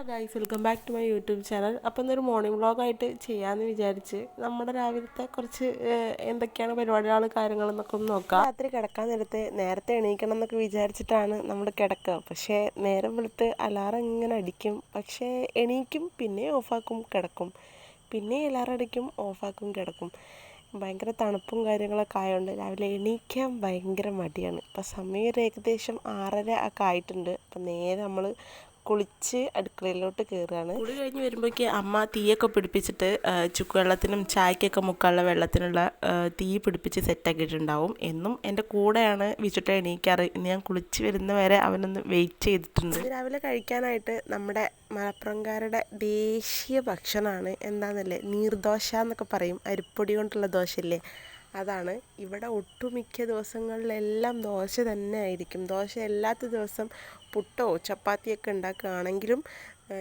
Guys, welcome back to my YouTube channel. അപ്പോൾ ഇന്നൊരു morning വ്ളോഗായിട്ട് ചെയ്യാമെന്ന് വിചാരിച്ച് നമ്മുടെ രാവിലത്തെ കുറച്ച് എന്തൊക്കെയാണ് പരിപാടികൾ കാര്യങ്ങളെന്നൊക്കെ ഒന്ന് നോക്കാം. രാത്രി കിടക്കാൻ നേരത്തെ എണീക്കണം എന്നൊക്കെ വിചാരിച്ചിട്ടാണ് നമ്മൾ കിടക്കുക. പക്ഷേ നേരം വെളുത്ത് അലാറം ഇങ്ങനെ അടിക്കും, പക്ഷേ എണീക്കും, പിന്നെ ഓഫാക്കും, കിടക്കും, പിന്നെ അലാറം അടിക്കും, ഓഫാക്കും, കിടക്കും. ഭയങ്കര തണുപ്പും കാര്യങ്ങളൊക്കെ ആയതുകൊണ്ട് രാവിലെ എണീക്കാൻ ഭയങ്കര മടിയാണ്. ഇപ്പം സമയം ഏകദേശം 6:30 ഒക്കെ ആയിട്ടുണ്ട്. അപ്പം നേരെ നമ്മൾ കുളിച്ച് അടുക്കളയിലോട്ട് കയറുകയാണ്. കുളി കഴിഞ്ഞ് വരുമ്പോഴേക്ക് അമ്മ തീയൊക്കെ പിടിപ്പിച്ചിട്ട് ചുക്കുവെള്ളത്തിനും ചായക്കൊക്കെ മുക്കാനുള്ള വെള്ളത്തിനുള്ള തീ പിടിപ്പിച്ച് സെറ്റാക്കിയിട്ടുണ്ടാവും. എന്നും എൻ്റെ കൂടെയാണ് വിചുട്ട എണീക്കാറ്. ഇന്ന് ഞാൻ കുളിച്ച് വരുന്ന വരെ അവനൊന്ന് വെയിറ്റ് ചെയ്തിട്ടുണ്ട്. രാവിലെ കഴിക്കാനായിട്ട് നമ്മുടെ മലപ്പുറംകാരുടെ ദേശീയ ഭക്ഷണമാണ് എന്താണെന്നല്ലേ, നീർദോശ എന്നൊക്കെ പറയും. അരിപ്പൊടി കൊണ്ടുള്ള ദോശയില്ലേ, അതാണ്. ഇവിടെ ഒട്ടുമിക്ക ദിവസങ്ങളിലെല്ലാം ദോശ തന്നെ ആയിരിക്കും. ദോശ അല്ലാത്ത ദിവസം പുട്ടോ ചപ്പാത്തിയൊക്കെ ഉണ്ടാക്കുകയാണെങ്കിലും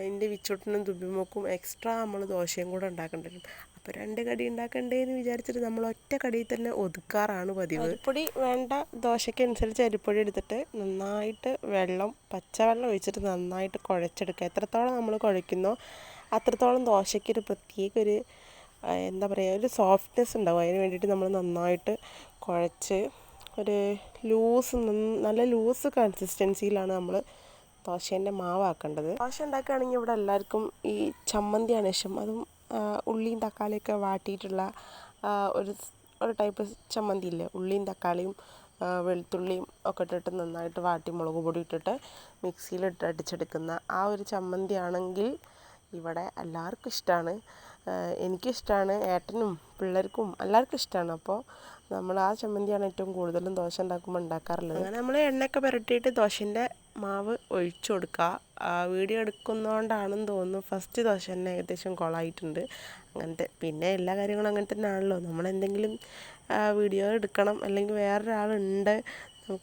എൻ്റെ വിച്ചോട്ടിനും ദുബിമോക്കും എക്സ്ട്രാ നമ്മൾ ദോശയും കൂടെ ഉണ്ടാക്കേണ്ടി വരും. അപ്പോൾ 2 കടി ഉണ്ടാക്കണ്ടേന്ന് വിചാരിച്ചിട്ട് നമ്മൾ ഒറ്റ കടിയിൽ തന്നെ ഒതുക്കാറാണ് പതിവ്. അരിപ്പൊടി വേണ്ട ദോശയ്ക്കനുസരിച്ച് അരിപ്പൊടി എടുത്തിട്ട് നന്നായിട്ട് പച്ചവെള്ളം ഒഴിച്ചിട്ട് നന്നായിട്ട് കുഴച്ചെടുക്കുക. എത്രത്തോളം നമ്മൾ കുഴയ്ക്കുന്നോ അത്രത്തോളം ദോശയ്ക്കൊരു പ്രത്യേക എന്താ പറയുക, ഒരു സോഫ്റ്റ്നെസ് ഉണ്ടാവും. അതിന് വേണ്ടിയിട്ട് നമ്മൾ നന്നായിട്ട് കുഴച്ച് ഒരു നല്ല ലൂസ് കൺസിസ്റ്റൻസിയിലാണ് നമ്മൾ ദോശേൻ്റെ മാവാക്കേണ്ടത്. ദോശ ഉണ്ടാക്കുകയാണെങ്കിൽ ഇവിടെ എല്ലാവർക്കും ഈ ചമ്മന്തിയാണ് ഇഷ്ടം. അതും ഉള്ളിയും തക്കാളിയൊക്കെ വാട്ടിയിട്ടുള്ള ഒരു ടൈപ്പ് ചമ്മന്തി ഇല്ലേ, ഉള്ളിയും തക്കാളിയും വെളുത്തുള്ളിയും ഒക്കെ ഇട്ടിട്ട് നന്നായിട്ട് വാട്ടി മുളക് പൊടി ഇട്ടിട്ട് മിക്സിയിലിട്ട് അടിച്ചെടുക്കുന്ന ആ ഒരു ചമ്മന്തി ആണെങ്കിൽ ഇവിടെ എല്ലാവർക്കും ഇഷ്ടമാണ്. എനിക്കിഷ്ടമാണ്, ഏട്ടനും പിള്ളേർക്കും എല്ലാവർക്കും ഇഷ്ടമാണ്. അപ്പോൾ നമ്മൾ ആ ചമ്മന്തിയാണ് ഏറ്റവും കൂടുതലും ദോശ ഉണ്ടാക്കുമ്പോൾ ഉണ്ടാക്കാറുള്ളത്. അങ്ങനെ നമ്മൾ എണ്ണയൊക്കെ പുരട്ടിയിട്ട് ദോശൻ്റെ മാവ് ഒഴിച്ചു കൊടുക്കുക. വീഡിയോ എടുക്കുന്നതുകൊണ്ടാണെന്ന് തോന്നുന്നു ഫസ്റ്റ് ദോശ തന്നെ ഏകദേശം കൊളായിട്ടുണ്ട്. പിന്നെ എല്ലാ കാര്യങ്ങളും അങ്ങനെ തന്നെ ആണല്ലോ. നമ്മളെന്തെങ്കിലും വീഡിയോ എടുക്കണം, അല്ലെങ്കിൽ വേറൊരാളുണ്ട്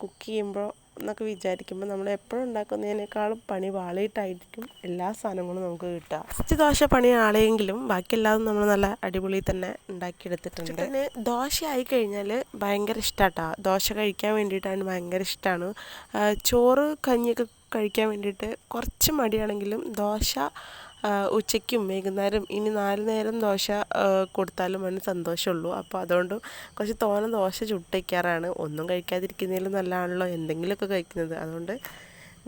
കുക്ക് ചെയ്യുമ്പോൾ എന്നൊക്കെ വിചാരിക്കുമ്പോൾ നമ്മൾ എപ്പോഴും ഉണ്ടാക്കുന്നതിനേക്കാളും പണി പാളിയിട്ടായിരിക്കും എല്ലാ സാധനങ്ങളും നമുക്ക് കിട്ടുക. ഫസ്റ്റ് ദോശ പണി ആളെങ്കിലും ബാക്കിയെല്ലാം നമ്മൾ നല്ല അടിപൊളി തന്നെ ഉണ്ടാക്കിയെടുത്തിട്ടുണ്ട്. പിന്നെ ദോശ ആയി കഴിഞ്ഞാൽ ഭയങ്കര ഇഷ്ടമാട്ടോ. ദോശ കഴിക്കാൻ വേണ്ടിയിട്ടാണ് ഭയങ്കര ഇഷ്ടമാണ്. ചോറ് കഞ്ഞിയൊക്കെ കഴിക്കാൻ വേണ്ടിയിട്ട് കുറച്ച് മടിയാണെങ്കിലും ദോശ ഉച്ചയ്ക്കും വൈകുന്നേരം ഇനി 4 നേരം ദോശ കൊടുത്താലും അവന് സന്തോഷമുള്ളൂ. അപ്പോൾ അതുകൊണ്ട് കുറച്ച് തോനെ ദോശ ചുട്ടയ്ക്കാറാണ്. ഒന്നും കഴിക്കാതിരിക്കുന്നതിലും നല്ലതാണല്ലോ എന്തെങ്കിലുമൊക്കെ കഴിക്കുന്നത്. അതുകൊണ്ട്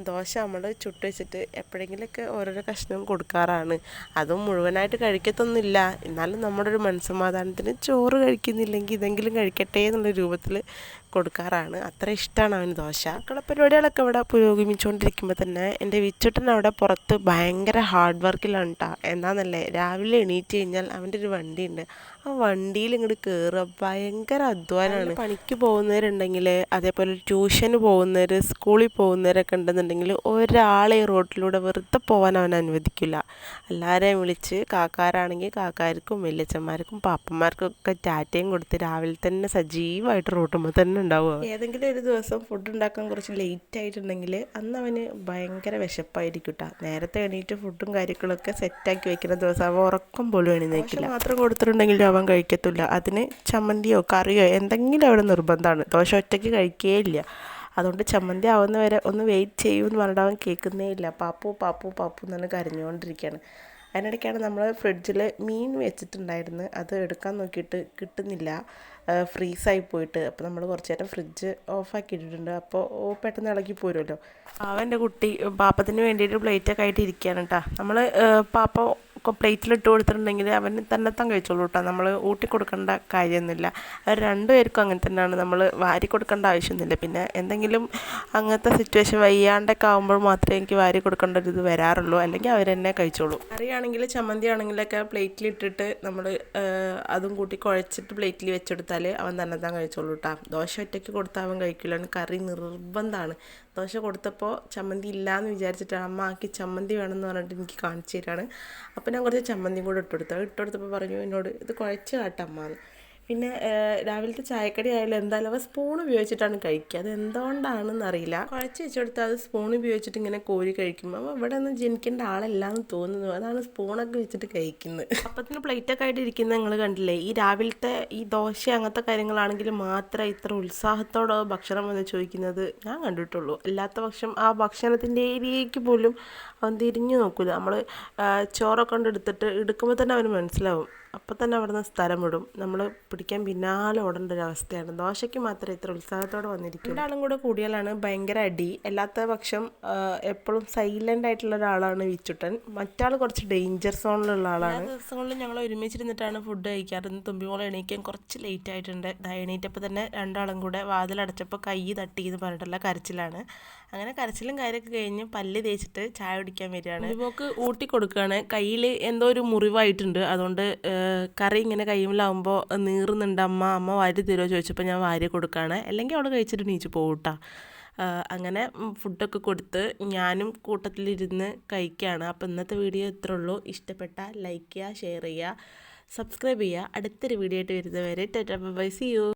ദോശ നമ്മൾ ചുട്ട് വെച്ചിട്ട് എപ്പോഴെങ്കിലുമൊക്കെ ഓരോരോ കഷ്ണം കൊടുക്കാറാണ്. അതും മുഴുവനായിട്ട് കഴിക്കത്തൊന്നുമില്ല, എന്നാലും നമ്മുടെ ഒരു മനസ്സമാധാനത്തിന് ചോറ് കഴിക്കുന്നില്ലെങ്കിൽ ഇതെങ്കിലും കഴിക്കട്ടെ എന്നുള്ള രൂപത്തിൽ കൊടുക്കാറാണ്. അത്ര ഇഷ്ടമാണ് അവന് ദോശ. പരിപാടികളൊക്കെ ഇവിടെ പുരോഗമിച്ചുകൊണ്ടിരിക്കുമ്പോൾ തന്നെ എൻ്റെ വിച്ചുട്ടൻ അവിടെ പുറത്ത് ഭയങ്കര ഹാർഡ് വർക്കിലാണ് കേട്ടോ. എന്താണെന്നല്ലേ, രാവിലെ എണീറ്റ് കഴിഞ്ഞാൽ അവൻ്റെ ഒരു വണ്ടിയുണ്ട്, ആ വണ്ടിയിൽ ഇങ്ങോട്ട് കയറുക ഭയങ്കര അധ്വാനമാണ്. പണിക്ക് പോകുന്നവരുണ്ടെങ്കിൽ, അതേപോലെ ട്യൂഷന് പോകുന്നവർ, സ്കൂളിൽ പോകുന്നവരൊക്കെ ഉണ്ടെന്നുണ്ടെങ്കിൽ ഒരാളെ റോട്ടിലൂടെ വെറുതെ പോകാൻ അവൻ അനുവദിക്കില്ല. എല്ലാവരെയും വിളിച്ച് കാക്കാരാണെങ്കിൽ കാക്കാർക്കും വലിയച്ഛന്മാർക്കും പാപ്പന്മാർക്കും ഒക്കെ ടാറ്റയും കൊടുത്ത് രാവിലെ തന്നെ സജീവമായിട്ട് റോട്ടുമ്പോൾ തന്നെ ഉണ്ടാവുക. ഏതെങ്കിലും ഒരു ദിവസം ഫുഡ് ഉണ്ടാക്കാൻ കുറച്ച് ലേറ്റ് ആയിട്ടുണ്ടെങ്കിൽ അന്ന് അവന് ഭയങ്കര വിശപ്പായിരിക്കും കേട്ടോ. നേരത്തെ എണീറ്റ് ഫുഡും കാര്യങ്ങളൊക്കെ സെറ്റാക്കി വെക്കുന്ന ദിവസം അവൻ ഉറക്കം പോലും എണീക്കില്ല. മാത്രം കൊടുത്തിട്ടുണ്ടെങ്കിലും അവൻ കഴിക്കത്തില്ല. അതിന് ചമ്മന്തിയോ കറിയോ എന്തെങ്കിലും അവിടെ നിർബന്ധമാണ്. ദോശ ഒറ്റയ്ക്ക് കഴിക്കുകയില്ല. അതുകൊണ്ട് ചമ്മന്തി ആവുന്നവരെ ഒന്ന് വെയിറ്റ് ചെയ്യുമെന്ന് പറഞ്ഞിട്ട് അവൻ കേൾക്കുന്നേ ഇല്ല. പാപ്പു പാപ്പു പാപ്പു എന്നാണ് കരഞ്ഞുകൊണ്ടിരിക്കുകയാണ്. അതിനിടയ്ക്കാണ് നമ്മൾ ഫ്രിഡ്ജിൽ മീൻ വെച്ചിട്ടുണ്ടായിരുന്നു, അത് എടുക്കാൻ നോക്കിയിട്ട് കിട്ടുന്നില്ല, ഫ്രീസായി പോയിട്ട്. അപ്പോൾ നമ്മൾ കുറച്ച് നേരം ഫ്രിഡ്ജ് ഓഫാക്കിയിട്ടിട്ടുണ്ട്. അപ്പോൾ പെട്ടെന്ന് ഇളകി പോരുമല്ലോ. അവൻ്റെ കുട്ടി പാപ്പത്തിന് വേണ്ടിയിട്ട് പ്ലേറ്റൊക്കെ ആയിട്ട് ഇരിക്കുകയാണ് കേട്ടോ. നമ്മൾ പാപ്പ പ്ലേറ്റിലിട്ട് കൊടുത്തിട്ടുണ്ടെങ്കിൽ അവൻ തന്നെത്താൻ കഴിച്ചോളൂ കേട്ടോ. നമ്മൾ ഊട്ടി കൊടുക്കേണ്ട കാര്യമൊന്നുമില്ല. അവർ 2 പേർക്കും അങ്ങനെ തന്നെയാണ്. നമ്മൾ വാരി കൊടുക്കേണ്ട ആവശ്യമൊന്നുമില്ല. പിന്നെ എന്തെങ്കിലും അങ്ങനത്തെ സിറ്റുവേഷൻ വയ്യാണ്ടൊക്കെ ആകുമ്പോൾ മാത്രമേ എനിക്ക് വാരി കൊടുക്കേണ്ട ഒരു ഇത് വരാറുള്ളൂ, അല്ലെങ്കിൽ അവർ തന്നെ കഴിച്ചോളൂ. കറിയാണെങ്കിൽ ചമ്മന്തി ആണെങ്കിലൊക്കെ പ്ലേറ്റിലിട്ടിട്ട് നമ്മൾ അതും കൂട്ടി കുഴച്ചിട്ട് പ്ലേറ്റിൽ വെച്ചെടുത്താൽ അവൻ തന്നെത്താൻ കഴിച്ചോളൂ കേട്ടോ. ദോശ ഒറ്റയ്ക്ക് കൊടുത്താൽ അവൻ കഴിക്കില്ല, കറി നിർബന്ധമാണ്. ദോശ കൊടുത്തപ്പോൾ ചമ്മന്തി ഇല്ലയെന്ന് വിചാരിച്ചിട്ട് അമ്മ ആക്കി ചമ്മന്തി വേണമെന്ന് പറഞ്ഞിട്ട് എനിക്ക് കാണിച്ചു തരാണ്. അപ്പോൾ ഞാൻ കുറച്ച് ചമ്മന്തിയും കൂടെ ഇട്ടുകൊടുത്തപ്പോൾ പറഞ്ഞു എന്നോട്, ഇത് കുഴച്ച് കാട്ടമ്മ എന്ന്. പിന്നെ രാവിലത്തെ ചായക്കടി ആയാലും എന്തായാലും അവ സ്പൂൺ ഉപയോഗിച്ചിട്ടാണ് കഴിക്കുക. അത് എന്തുകൊണ്ടാണെന്ന് അറിയില്ല. കുഴച്ച് വെച്ച് കൊടുത്താൽ അത് സ്പൂൺ ഉപയോഗിച്ചിട്ട് ഇങ്ങനെ കോരി കഴിക്കുമ്പോൾ അപ്പോൾ ഇവിടെ ഒന്നും ജനിക്കേണ്ട ആളല്ലാന്ന് തോന്നുന്നു. അതാണ് സ്പൂണൊക്കെ വെച്ചിട്ട് കഴിക്കുന്നത്. അപ്പത്തിന് പ്ലേറ്റൊക്കെ ആയിട്ട് ഇരിക്കുന്നത് നിങ്ങൾ കണ്ടില്ലേ. ഈ രാവിലത്തെ ഈ ദോശ അങ്ങനത്തെ കാര്യങ്ങളാണെങ്കിൽ മാത്രമേ ഇത്ര ഉത്സാഹത്തോടെ ഭക്ഷണം വന്ന് ചോദിക്കുന്നത് ഞാൻ കണ്ടിട്ടുള്ളൂ. അല്ലാത്ത പക്ഷം ആ ഭക്ഷണത്തിൻ്റെ ഏരിയയ്ക്ക് പോലും അവൻ തിരിഞ്ഞു നോക്കില്ല. നമ്മൾ ചോറൊക്കെ കൊണ്ട് എടുക്കുമ്പോൾ തന്നെ അവന് മനസ്സിലാവും. അപ്പം തന്നെ അവിടെ നിന്ന് സ്ഥലം വിടും. നമ്മൾ പിടിക്കാൻ പിന്നാലെ ഓടേണ്ട ഒരു അവസ്ഥയാണ്. ദോശയ്ക്ക് മാത്രമേ ഇത്ര ഉത്സാഹത്തോടെ വന്നിരിക്കും. രണ്ടാളും കൂടെ കൂടിയാലാണ് ഭയങ്കര അടി. അല്ലാത്ത പക്ഷം എപ്പോഴും സൈലൻ്റ് ആയിട്ടുള്ള ഒരാളാണ് വിച്ചുട്ടൻ. മറ്റാൾ കുറച്ച് ഡേഞ്ചർ സോണിലുള്ള ആളാണ്. എല്ലാ ദിവസങ്ങളിലും ഞങ്ങൾ ഒരുമിച്ചിരുന്നിട്ടാണ് ഫുഡ് കഴിക്കാറ്. തുമ്പിമോളെ എണീക്കാൻ കുറച്ച് ലേറ്റ് ആയിട്ടുണ്ട്. എണീറ്റപ്പോൾ തന്നെ രണ്ടാളും കൂടെ വാതിലടച്ചപ്പോൾ കൈ തട്ടി എന്ന് പറഞ്ഞിട്ടുള്ള കരച്ചിലാണ്. അങ്ങനെ കരച്ചിലും കാര്യമൊക്കെ കഴിഞ്ഞ് പല്ല് തേച്ചിട്ട് ചായ കുടിക്കാൻ വരികയാണ്. തുമ്പിമോൾക്ക് ഊട്ടി കൊടുക്കുകയാണ്. കയ്യിൽ എന്തോ ഒരു മുറിവായിട്ടുണ്ട്. അതുകൊണ്ട് കറി ഇങ്ങനെ കയ്യിലാവുമ്പോൾ നീറുന്നുണ്ട്. അമ്മ വാരി തരുമോ ചോദിച്ചപ്പോൾ ഞാൻ വാരി കൊടുക്കുകയാണ്. അല്ലെങ്കിൽ അവൾ കഴിച്ചിട്ട് നീച്ച് പോകട്ടാ. അങ്ങനെ ഫുഡൊക്കെ കൊടുത്ത് ഞാനും കൂട്ടത്തിലിരുന്ന് കഴിക്കുകയാണ്. അപ്പോൾ ഇന്നത്തെ വീഡിയോ ഇത്രേ ഉള്ളൂ. ഇഷ്ടപ്പെട്ടാൽ ലൈക്ക് ചെയ്യുക, ഷെയർ ചെയ്യുക, സബ്സ്ക്രൈബ് ചെയ്യുക. അടുത്തൊരു വീഡിയോ ആയിട്ട് വരുന്നവരെ tata bye bye, see U.